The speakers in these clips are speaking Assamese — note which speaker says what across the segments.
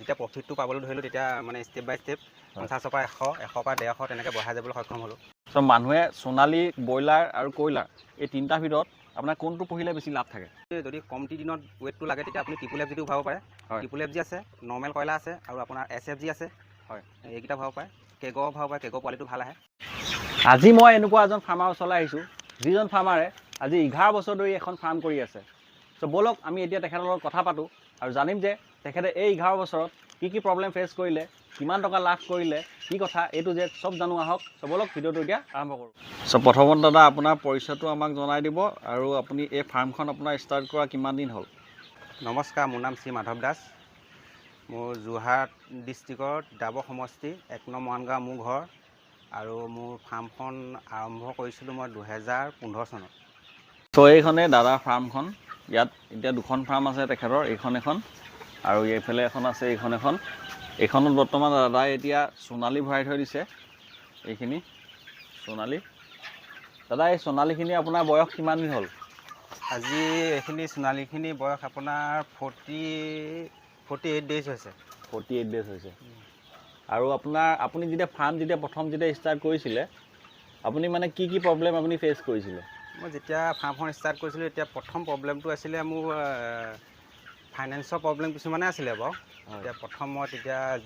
Speaker 1: যেতিয়া প্ৰফিটটো পাবলৈ ধৰিলোঁ তেতিয়া মানে ষ্টেপ বাই ষ্টেপ 50ৰ পৰা 100, 100ৰ পৰা 150 তেনেকৈ বঢ়াই যাবলৈ সক্ষম হ'লোঁ।
Speaker 2: চ' মানুহে সোণালী, ব্ৰইলাৰ আৰু কয়লাৰ এই তিনিটাৰ ভিতৰত আপোনাৰ কোনটো পুহিলে বেছি লাভ থাকে?
Speaker 1: যদি কমটি দিনত ৱেটটো লাগে তেতিয়া আপুনি ট্ৰিপল FG টো ভৰাব পাৰে। ট্ৰিপল FG আছে, নৰ্মেল কয়লা আছে আৰু আপোনাৰ SFG আছে।
Speaker 2: হয়,
Speaker 1: এইকেইটা ভৰাব পাৰে। কেগৰ ভৰাব পাৰে, কেগৰ কোৱালিটিটো ভাল আহে।
Speaker 2: আজি মই এনেকুৱা এজন ফাৰ্মাৰ ওচৰলৈ আহিছোঁ যিজন ফাৰ্মাৰে আজি 11 বছৰ ধৰি এখন ফাৰ্ম কৰি আছে। চ' ব'লক আমি এতিয়া তেখেতৰ লগত কথা পাতোঁ আৰু জানিম যে তেখেতে এই 11 বছৰত কি প্ৰব্লেম ফেচ কৰিলে, কিমান টকা লাভ কৰিলে, কি কথা এইটো যে চব জানো আহক। চ' ব'লক ভিডিঅ'টো এতিয়া আৰম্ভ কৰোঁ। চ' প্ৰথমত দাদা আপোনাৰ পৰিচয়টো আমাক জনাই দিব আৰু আপুনি এই ফাৰ্মখন আপোনাৰ ষ্টাৰ্ট কৰা কিমান দিন হ'ল?
Speaker 1: নমস্কাৰ, মোৰ নাম শ্ৰী মাধৱ দাস। মোৰ যোৰহাট ডিষ্ট্ৰিক্টৰ তিতাবৰ সমষ্টি 1 নং মৰাণগাঁও মোৰ ঘৰ আৰু মোৰ ফাৰ্মখন আৰম্ভ কৰিছিলোঁ মই 2015 চনত।
Speaker 2: চ' এইখনে দাদাৰ ফাৰ্মখন। ইয়াত এতিয়া দুখন ফাৰ্ম আছে তেখেতৰ, এইখন এখন আৰু এইফালে এখন আছে, এইখন এখন। এইখনত বৰ্তমান দাদাই এতিয়া সোণালী ভৰাই থৈ দিছে। এইখিনি সোণালী। দাদা এই সোণালীখিনি আপোনাৰ বয়স কিমান দিন হ'ল?
Speaker 1: আজি এইখিনি সোণালীখিনি বয়স আপোনাৰ 48 ডেইজ হৈছে।
Speaker 2: 48 ডেইজ হৈছে। আৰু আপুনি যেতিয়া প্ৰথম ষ্টাৰ্ট কৰিছিলে আপুনি মানে কি প্ৰব্লেম আপুনি ফেচ কৰিছিলে?
Speaker 1: মই যেতিয়া ফাৰ্মখন ষ্টাৰ্ট কৰিছিলোঁ তেতিয়া প্ৰথম প্ৰব্লেমটো আছিলে মোৰ ফাইনেন্সৰ প্ৰব্লেম কিছুমানে আছিলে বাৰু। এতিয়া প্ৰথম মই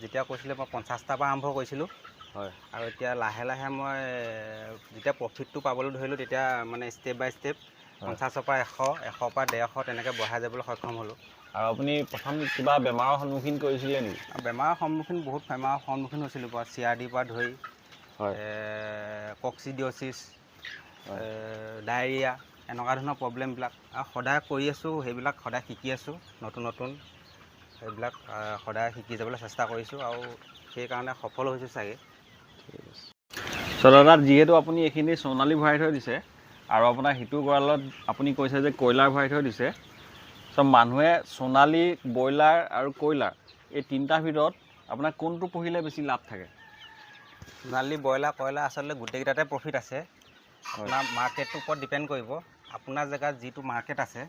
Speaker 1: যেতিয়া কৈছিলে মই 50টাৰ পৰা আৰম্ভ কৰিছিলোঁ।
Speaker 2: হয়।
Speaker 1: আৰু এতিয়া লাহে লাহে মই যেতিয়া প্ৰফিটটো পাবলৈ ধৰিলোঁ তেতিয়া মানে ষ্টেপ বাই ষ্টেপ 50ৰ পৰা 100, 100ৰ পৰা 150 তেনেকৈ বঢ়াই যাবলৈ সক্ষম হ'লোঁ।
Speaker 2: আৰু আপুনি প্ৰথম কিবা বেমাৰৰ সন্মুখীন কৰিছিলে নেকি?
Speaker 1: বেমাৰৰ সন্মুখীন বহুত বেমাৰৰ সন্মুখীন হৈছিলোঁ বাৰু। CRD পৰা ধৰি কক্সিডিঅ'চিছ, ডায়েৰিয়া এনেকুৱা ধৰণৰ প্ৰব্লেমবিলাক আৰু সদায় কৰি আছোঁ। সেইবিলাক সদায় শিকি আছোঁ, নতুন সেইবিলাক সদায় শিকি যাবলৈ চেষ্টা কৰিছোঁ আৰু সেইকাৰণে সফল হৈছোঁ চাগে।
Speaker 2: ঠিক আছে। চ' দাদা যিহেতু আপুনি এইখিনি সোণালী ভৰাই থৈ দিছে আৰু আপোনাৰ সিটো গঁৰালত আপুনি কৈছে যে কয়লাৰ ভৰাই থৈ দিছে। চ' মানুহে সোণালী, ব্ৰইলাৰ আৰু কয়লাৰ এই তিনিটাৰ ভিতৰত আপোনাৰ কোনটো পুহিলে বেছি লাভ থাকে?
Speaker 1: সোণালী, ব্ৰইলাৰ, কয়লাৰ আচলতে গোটেইকেইটাতে প্ৰফিট আছে। আপোনাৰ মাৰ্কেটটোৰ ওপৰত ডিপেণ্ড কৰিব। আপোনাৰ জেগাত যিটো মাৰ্কেট আছে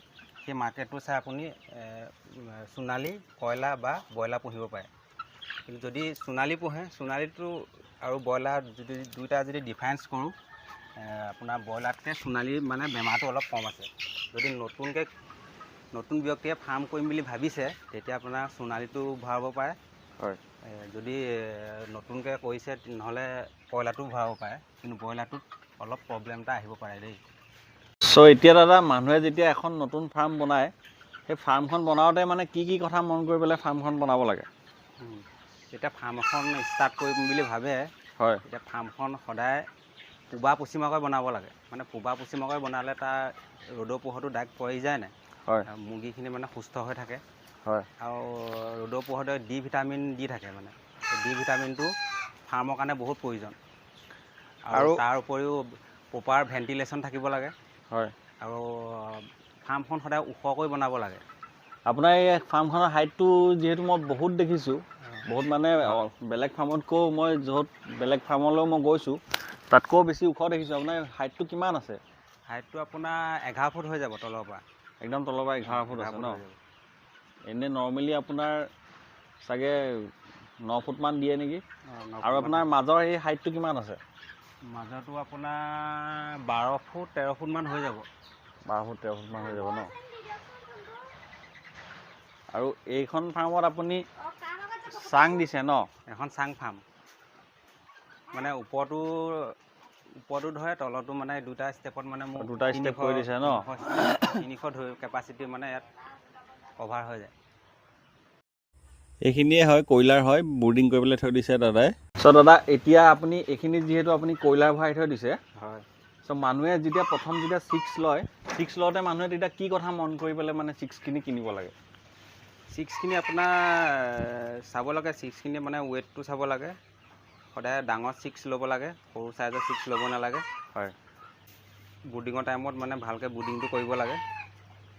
Speaker 1: সেই মাৰ্কেটটো চাই আপুনি সোণালী, কয়লাৰ বা ব্ৰইলাৰ পুহিব পাৰে। কিন্তু যদি সোণালী পোহে, সোণালীটো আৰু ব্ৰইলাৰ দুইটা যদি ডিফাৰেঞ্চ কৰোঁ, আপোনাৰ ব্ৰইলাৰতকৈ সোণালীৰ মানে বেমাৰটো অলপ কম আছে। যদি নতুন ব্যক্তিয়ে ফাৰ্ম কৰিম বুলি ভাবিছে তেতিয়া আপোনাৰ সোণালীটো ভৰাব পাৰে।
Speaker 2: হয়।
Speaker 1: যদি নতুনকৈ কৰিছে নহ'লে কয়লাৰটো ভৰাব পাৰে। কিন্তু ব্ৰইলাৰটোত অলপ প্ৰব্লেম এটা আহিব পাৰে দেই।
Speaker 2: চ' এতিয়া দাদা মানুহে যেতিয়া এখন নতুন ফাৰ্ম বনায় সেই ফাৰ্মখন বনাওঁতে মানে কি কথা মন কৰি পেলাই ফাৰ্মখন বনাব লাগে?
Speaker 1: যেতিয়া ফাৰ্ম এখন ষ্টাৰ্ট কৰিম বুলি ভাবে,
Speaker 2: হয়,
Speaker 1: তেতিয়া ফাৰ্মখন সদায় পূবা পশ্চিমকৈ বনাব লাগে। মানে পূবা পশ্চিমকৈ বনালে তাৰ ৰ'দৰ পোহৰটো ডাইৰেক্ট পৰি যায় নাই।
Speaker 2: হয়।
Speaker 1: মুৰ্গীখিনি মানে সুস্থ হৈ থাকে।
Speaker 2: হয়।
Speaker 1: আৰু ৰ'দৰ পোহৰতে ডি ভিটামিন দি থাকে মানে। ডি ভিটামিনটো ফাৰ্মৰ কাৰণে বহুত প্ৰয়োজন। আৰু তাৰ উপৰিও প্ৰপাৰ ভেণ্টিলেশ্যন থাকিব লাগে।
Speaker 2: হয়।
Speaker 1: আৰু ফাৰ্মখন সদায় ওখকৈ বনাব লাগে।
Speaker 2: আপোনাৰ এই ফাৰ্মখনৰ হাইটটো যিহেতু মই বহুত দেখিছোঁ, বহুত মানে বেলেগ ফাৰ্মতকৈও মই বেলেগ ফাৰ্মলৈও মই গৈছোঁ, তাতকৈও বেছি ওখ দেখিছোঁ। আপোনাৰ হাইটটো কিমান আছে?
Speaker 1: হাইটটো আপোনাৰ 11 ফুট হৈ যাব তলৰ পৰা।
Speaker 2: একদম তলৰ পৰা 11 ফুট আছে ন? এনেই নৰ্মেলি আপোনাৰ চাগে 9 ফুটমান দিয়ে নেকি? আৰু আপোনাৰ মাজৰ এই হাইটটো কিমান আছে?
Speaker 1: মাজৰটো আপোনাৰ 12 ফুট 13 ফুটমান হৈ যাব।
Speaker 2: 12 ফুট 13 ফুটমান হৈ যাব ন? আৰু এইখন ফাৰ্মত আপুনি চাং দিছে ন?
Speaker 1: এখন চাং ফাৰ্ম মানে ওপৰতো ধৰে, তলতো মানে দুটা ষ্টেপত মানে মোৰ
Speaker 2: দুটা ষ্টেপ কৰি দিছে ন?
Speaker 1: 300 ধৰি কেপাচিটি মানে ইয়াত কভাৰ হৈ যায়।
Speaker 2: এইখিনিয়ে হয়, কয়লাৰ হয়, বৰ্ডিং কৰিবলৈ থৈ দিছে দাদাই। চ' দাদা এতিয়া আপুনি এইখিনিত যিহেতু আপুনি কয়লাৰ ভৰাই থৈ দিছে,
Speaker 1: হয়।
Speaker 2: চ' মানুহে প্ৰথম 6 লয়, 6 লওঁতে মানুহে তেতিয়া কি কথা মন কৰি পেলাই মানে 6খিনি কিনিব লাগে?
Speaker 1: 6খিনি আপোনাৰ চাব লাগে, 6খিনি মানে ৱেটটো চাব লাগে। সদায় ডাঙৰ 6 ল'ব লাগে, সৰু চাইজৰ 6 ল'ব নালাগে।
Speaker 2: হয়।
Speaker 1: বুডিঙৰ টাইমত মানে ভালকৈ বুডিংটো কৰিব লাগে।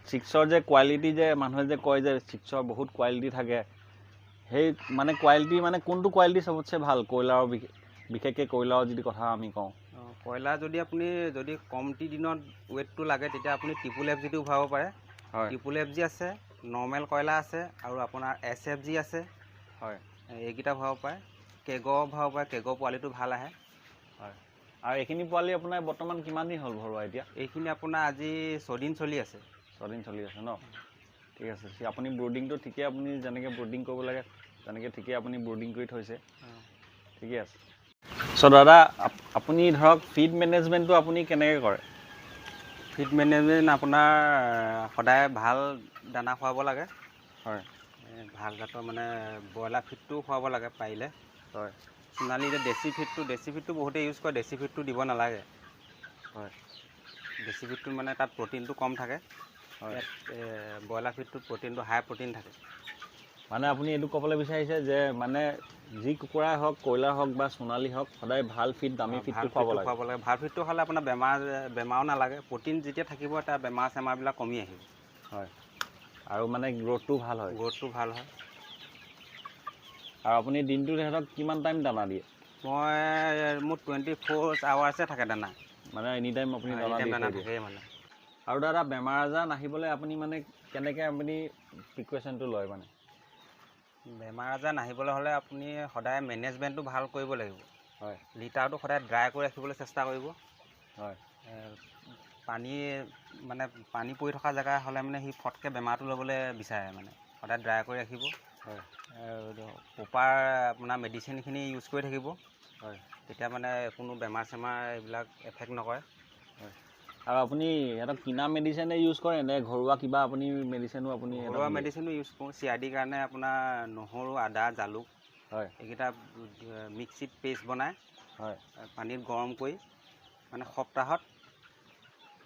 Speaker 2: 6ৰ যে কোৱালিটি যে মানুহে যে কয় যে 6ৰ বহুত কোৱালিটি থাকে, সেই মানে কোৱালিটি মানে কোনটো কোৱালিটি চবতছে ভাল কয়লাৰৰ বিশেষকৈ কয়লাৰৰ যদি কথা আমি কওঁ?
Speaker 1: কয়লাৰ আপুনি যদি কমটি দিনত ৱেটটো লাগে তেতিয়া আপুনি ট্ৰিপল FG টো ভৰাব পাৰে।
Speaker 2: হয়।
Speaker 1: ট্ৰিপল FG আছে, নৰ্মেল কয়লা আছে আৰু আপোনাৰ SFG আছে,
Speaker 2: হয়
Speaker 1: এইকেইটা ভৰাব পাৰে, কেগৰ ভৰাব পাৰে, কেগৰ পোৱালিটো ভাল আহে।
Speaker 2: হয় আৰু এইখিনি পোৱালি আপোনাৰ বৰ্তমান কিমান দিন হ'ল ভৰোৱা এতিয়া?
Speaker 1: এইখিনি আপোনাৰ আজি 6 দিন চলি আছে।
Speaker 2: 6 দিন চলি আছে ন? ঠিক আছে, আপুনি ব্ৰুডিংটো ঠিকে, আপুনি যেনেকৈ ব্ৰুডিং কৰিব লাগে তেনেকৈ ঠিকে আপুনি ব্ৰুডিং কৰি থৈছে, ঠিকে আছে। চ' দাদা আপুনি ধৰক ফিড মেনেজমেণ্টটো আপুনি কেনেকৈ কৰে?
Speaker 1: ফিড মেনেজমেণ্ট আপোনাৰ সদায় ভাল দানা খুৱাব লাগে।
Speaker 2: হয়
Speaker 1: ভাল জাতৰ মানে ব্ৰইলাৰ ফিডটো খুৱাব লাগে পাৰিলে।
Speaker 2: হয়
Speaker 1: সোণালী এতিয়া দেশী ফিডটো বহুতে ইউজ কৰে, দেশী ফিডটো দিব নালাগে।
Speaker 2: হয়
Speaker 1: দেশী ফিডটো মানে তাত প্ৰ'টিনটো কম থাকে।
Speaker 2: হয়
Speaker 1: ব্ৰইলাৰ ফিডটোত প্ৰ'টিনটো হাই প্ৰ'টিন থাকে।
Speaker 2: মানে আপুনি এইটো ক'বলৈ বিচাৰিছে যে মানে যি কুকুৰাই হওক, কয়লাৰ হওক বা সোণালী হওক, সদায় ভাল ফিড, দামী ফিডটো খুৱাব লাগে।
Speaker 1: ভাল ফিডটো হ'লে আপোনাৰ বেমাৰো নালাগে। প্ৰ'টিন যেতিয়া থাকিব তাৰ বেমাৰ চেমাৰবিলাক কমি আহিব।
Speaker 2: হয় আৰু মানে গ্ৰ'থটো ভাল হয়।
Speaker 1: গ্ৰ'থটো ভাল হয়।
Speaker 2: আৰু আপুনি দিনটোত সিহঁতক কিমান টাইম দানা দিয়ে?
Speaker 1: মোৰ 24 আৱাৰ্ছে থাকে দানা।
Speaker 2: মানে এনি টাইম আপুনি দানা দি
Speaker 1: থাকেই মানে।
Speaker 2: আৰু দাদা বেমাৰ আজাৰ নাহিবলৈ আপুনি মানে কেনেকৈ আপুনি প্ৰিকুৱেশ্যনটো লয় মানে?
Speaker 1: বেমাৰ আজাৰ নাহিবলৈ হ'লে আপুনি সদায় মেনেজমেণ্টটো ভাল কৰিব লাগিব।
Speaker 2: হয়
Speaker 1: লিটাৰটো সদায় ড্ৰাই কৰি ৰাখিবলৈ চেষ্টা কৰিব।
Speaker 2: হয়
Speaker 1: পানী পৰি থকা জেগা হ'লে মানে সি ফটকৈ বেমাৰটো ল'বলৈ বিচাৰে মানে। সদায় ড্ৰাই কৰি ৰাখিব।
Speaker 2: হয়
Speaker 1: প্ৰপাৰ আপোনাৰ মেডিচিনখিনি ইউজ কৰি থাকিব।
Speaker 2: হয়
Speaker 1: তেতিয়া মানে কোনো বেমাৰ চেমাৰ এইবিলাক এফেক্ট নকৰে।
Speaker 2: হয় আৰু আপুনি সিহঁতক কিনা মেডিচিনে ইউজ কৰে নে ঘৰুৱা কিবা আপুনি মেডিচিনো আপুনি?
Speaker 1: ঘৰুৱা মেডিচিনো ইউজ কৰোঁ। CRDৰ কাৰণে আপোনাৰ নহৰু, আদা, জালুক
Speaker 2: হয়
Speaker 1: এইকেইটা মিক্সিত পেষ্ট বনাই
Speaker 2: হয়
Speaker 1: পানীত গৰম কৰি মানে সপ্তাহত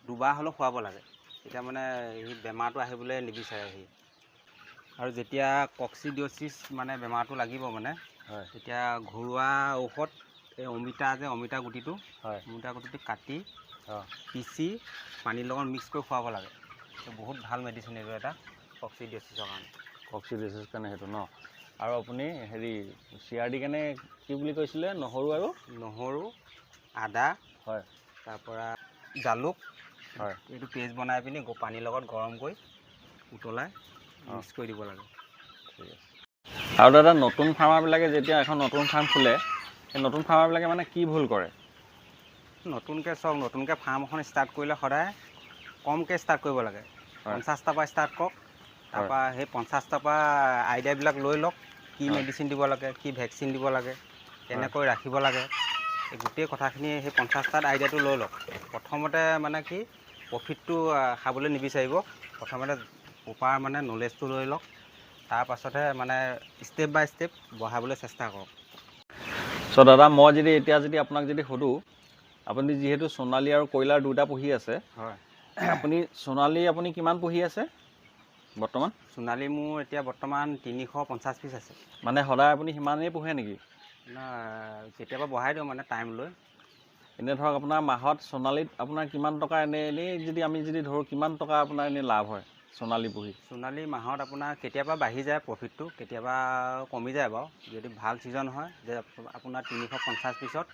Speaker 1: 2 বাৰ হ'লেও খুৱাব লাগে। তেতিয়া মানে সি বেমাৰটো আহিবলৈ নিবিচাৰে সি। আৰু যেতিয়া কক্সিডিঅ'চিছ মানে বেমাৰটো লাগিব মানে
Speaker 2: হয়
Speaker 1: তেতিয়া ঘৰুৱা ঔষধ এই অমিতা গুটিটো কাটি পিচি পানীৰ লগত মিক্স কৰি খুৱাব লাগে। বহুত ভাল মেডিচিন এইটো এটা কক্সিডিঅ'চিছৰ কাৰণে।
Speaker 2: কক্সিডিঅ'চিছৰ কাৰণে সেইটো ন? আৰু আপুনি হেৰি CRD কাৰণে কি বুলি কৈছিলে? নহৰু, আদা,
Speaker 1: হয়, তাৰপৰা জালুক,
Speaker 2: হয়,
Speaker 1: এইটো পেষ্ট বনাই পিনি পানীৰ লগত গৰম কৰি উতলাই মিক্স কৰি দিব লাগে।
Speaker 2: ঠিক আছে। আৰু দাদা নতুন ফাৰ্মাৰবিলাকে যেতিয়া এখন নতুন ফাৰ্ম খোলে, সেই নতুন ফাৰ্মাৰবিলাকে মানে কি ভুল কৰে?
Speaker 1: নতুনকৈ ফাৰ্ম এখন ষ্টাৰ্ট কৰিলে সদায় কমকৈ ষ্টাৰ্ট কৰিব লাগে। 50টাৰ পৰা ষ্টাৰ্ট কৰক। তাৰপৰা সেই 50টাৰ পৰা আইডিয়াবিলাক লৈ লওক। কি মেডিচিন দিব লাগে, কি ভেকচিন দিব লাগে, কেনেকৈ ৰাখিব লাগে, এই গোটেই কথাখিনি সেই 50টাত আইডিয়াটো লৈ লওক। প্ৰথমতে মানে কি প্ৰফিটটো খাবলৈ নিবিচাৰিব। প্ৰথমতে প্ৰপাৰ মানে নলেজটো লৈ লওক। তাৰ পাছতহে মানে ষ্টেপ বাই ষ্টেপ বঢ়াবলৈ চেষ্টা কৰক।
Speaker 2: চ' দাদা মই এতিয়া আপোনাক সোধোঁ, আপুনি যিহেতু সোণালী আৰু কয়লাৰ দুটা পুহি আছে,
Speaker 1: হয়,
Speaker 2: আপুনি কিমান পুহি আছে বৰ্তমান?
Speaker 1: সোণালী মোৰ এতিয়া বৰ্তমান 350 পিচ আছে।
Speaker 2: মানে সদায় আপুনি সিমানেই পোহে নেকি?
Speaker 1: কেতিয়াবা বঢ়াই দিওঁ মানে টাইম লৈ।
Speaker 2: এনেই ধৰক আপোনাৰ মাহত সোণালীত আপোনাৰ কিমান টকা এনেই যদি আমি ধৰোঁ কিমান টকা আপোনাৰ এনেই লাভ হয় সোণালী পুহি?
Speaker 1: সোণালী মাহত আপোনাৰ কেতিয়াবা বাঢ়ি যায় প্ৰফিটটো, কেতিয়াবা কমি যায় বাৰু। যদি ভাল ছিজন হয় যে আপোনাৰ 350 পিছত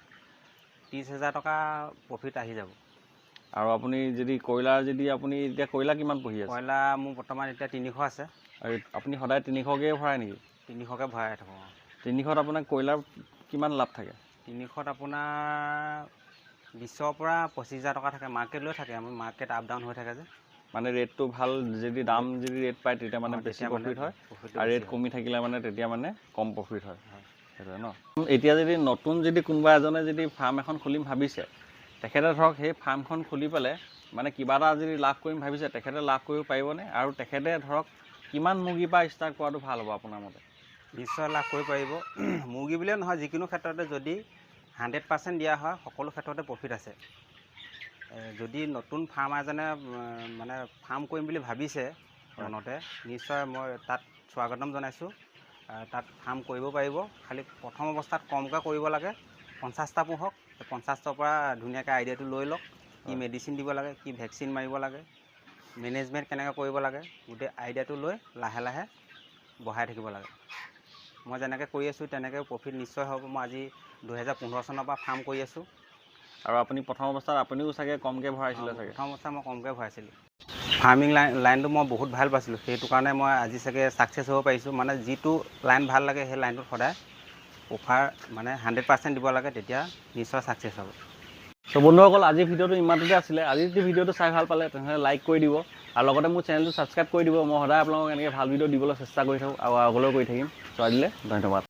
Speaker 1: 30,000 টকা প্ৰফিট আহি যাব।
Speaker 2: আৰু আপুনি যদি কয়লাৰ আপুনি এতিয়া কয়লাৰ কিমান পুহি আছে?
Speaker 1: কয়লাৰ মোৰ বৰ্তমান এতিয়া 300 আছে।
Speaker 2: আৰু আপুনি সদায় 300কৈ ভৰাই নেকি?
Speaker 1: 300কৈ ভৰাই থাকোঁ।
Speaker 2: 300ত আপোনাৰ কয়লাৰ কিমান লাভ থাকে?
Speaker 1: 300ত আপোনাৰ 20,000 পৰা 25,000 টকা থাকে। মাৰ্কেট লৈ থাকে, আমাৰ মাৰ্কেট আপ ডাউন হৈ থাকে যে। মানে
Speaker 2: ৰেটটো ভাল, দাম ৰেট পায় তেতিয়া মানে বেছি প্ৰফিট হয়, আৰু ৰেট কমি থাকিলে মানে তেতিয়া মানে কম প্ৰফিট হয়। সেইটোৱে ন? এতিয়া নতুন কোনোবা এজনে ফাৰ্ম এখন খুলিম ভাবিছে, তেখেতে ধৰক সেই ফাৰ্মখন খুলি পেলাই মানে কিবা এটা লাভ কৰিম ভাবিছে, তেখেতে লাভ কৰিব পাৰিবনে? আৰু তেখেতে ধৰক কিমান মুৰ্গীৰ পৰা ষ্টাৰ্ট কৰাটো ভাল হ'ব আপোনাৰ মতে?
Speaker 1: নিশ্চয় লাভ কৰিব পাৰিব। মুৰ্গী বুলিয়ে নহয়, যিকোনো ক্ষেত্ৰতে যদি 100% দিয়া হয় সকলো ক্ষেত্ৰতে প্ৰফিট আছে। যদি নতুন ফাৰ্মাৰ এজনে মানে ফাৰ্ম কৰিম বুলি ভাবিছে মনতে, নিশ্চয় মই তাত স্বাগতম জনাইছোঁ। তাত ফাৰ্ম কৰিব পাৰিব। খালি প্ৰথম অৱস্থাত কমকৈ কৰিব লাগে। 50টা পোহক, 50টাৰ পৰা ধুনীয়াকৈ আইডিয়াটো লৈ লওক। কি মেডিচিন দিব লাগে, কি ভেকচিন মাৰিব লাগে, মেনেজমেণ্ট কেনেকৈ কৰিব লাগে, গোটেই আইডিয়াটো লৈ লাহে লাহে বঢ়াই থাকিব লাগে। মই যেনেকৈ কৰি আছোঁ তেনেকৈ প্ৰফিট নিশ্চয় হ'ব। মই আজি 2015 চনৰ পৰা ফাৰ্ম কৰি আছোঁ।
Speaker 2: আৰু আপুনি প্ৰথম অৱস্থাত আপুনিও চাগে কমকৈ ভৰাইছিলে চাগে?
Speaker 1: প্ৰথম অৱস্থাত মই কমকৈ ভৰাইছিলোঁ। ফাৰ্মিং লাইনটো মই বহুত ভাল পাইছিলোঁ, সেইটো কাৰণে মই আজি চাগে ছাকচেছ হ'ব পাৰিছোঁ। মানে যিটো লাইন ভাল লাগে সেই লাইনটোত সদায় অফাৰ মানে 100% দিব লাগে, তেতিয়া নিশ্চয় ছাকচেছ হ'ব।
Speaker 2: চ' বন্ধুসকল, আজিৰ ভিডিঅ'টো ইমানতে আছিলে। আজি যদি ভিডিঅ'টো চাই ভাল পালে তেনেহ'লে লাইক কৰি দিব আৰু লগতে মোৰ চেনেলটো ছাবস্ক্ৰাইব কৰি দিব। মই সদায় আপোনালোকক এনেকৈ ভাল ভিডিঅ' দিবলৈ চেষ্টা কৰি থাকোঁ আৰু আগলৈও কৰি থাকিম। চ' আজিলৈ ধন্যবাদ।